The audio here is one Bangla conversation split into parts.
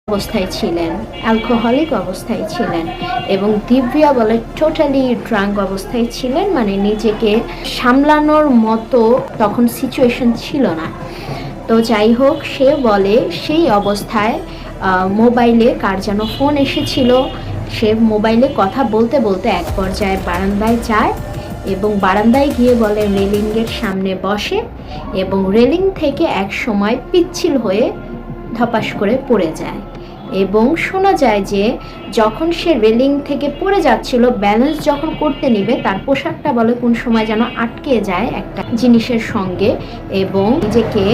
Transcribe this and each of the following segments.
অবস্থায় ছিলেন, অ্যালকোহলিক অবস্থায় ছিলেন, এবং দিব্যা বলে টোটালি ড্রাঙ্ক অবস্থায় ছিলেন, মানে নিজেকে সামলানোর মতো তখন সিচুয়েশন ছিল না। তো যাই হোক, সে বলে সেই অবস্থায় মোবাইলে কার যেন ফোন এসেছিল। সে মোবাইলে কথা বলতে বলতে এক পর্যায়ে বারান্দায় যায় এবং বারান্দায় গিয়ে বলে রেলিংয়ের সামনে বসে, এবং রেলিং থেকে এক সময় পিচ্ছিল হয়ে ধপাস করে পড়ে যায়। এবং শোনা যায় যে যখন সে রেলিং থেকে পড়ে যাচ্ছিল, ব্যালেন্স যখন করতে নিবে, তার পোশাকটা বলে কোন সময় যেন আটকে যায় একটা জিনিসের সঙ্গে, এবং নিজেকে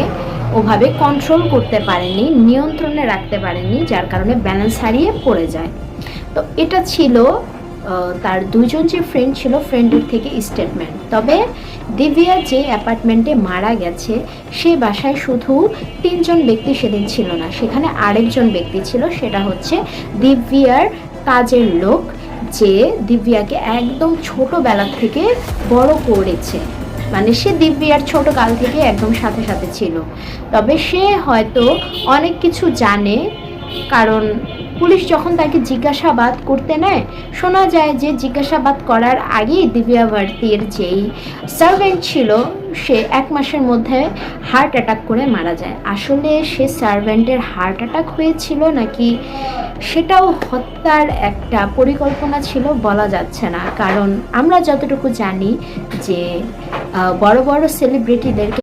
ওভাবে কন্ট্রোল করতে পারেনি, নিয়ন্ত্রণে রাখতে পারেনি, যার কারণে ব্যালেন্স হারিয়ে পড়ে যায়। তো এটা ছিল তার দুইজন যে ফ্রেন্ড ছিল, ফ্রেন্ডের থেকে স্টেটমেন্ট। তবে দিব্যা যে অ্যাপার্টমেন্টে মারা গেছে, সে বাসায় শুধু 3জন ব্যক্তি সেদিন ছিল না, সেখানে আরেকজন ব্যক্তি ছিল। সেটা হচ্ছে দিব্যার কাজের লোক, যে দিব্যাকে একদম ছোটবেলা থেকে বড় করেছে, মানে সে দিব্যার ছোট কাল থেকে একদম সাথে সাথে ছিল। তবে সে হয়তো অনেক কিছু জানে, কারণ পুলিশ যখন তাকে জিজ্ঞাসাবাদ করতে নেয়, শোনা যায় যে জিজ্ঞাসাবাদ করার আগেই দিব্যা ভারতীর যেই সার্ভেন্ট ছিল, সে 1 মাসের মধ্যে হার্ট অ্যাটাক করে মারা যায়। আসলে সে সার্ভেন্টের হার্ট অ্যাটাক হয়েছিল নাকি সেটাও হত্যার একটা পরিকল্পনা ছিল বলা যাচ্ছে না, কারণ আমরা যতটুকু জানি যে বড় বড় সেলিব্রিটিদেরকে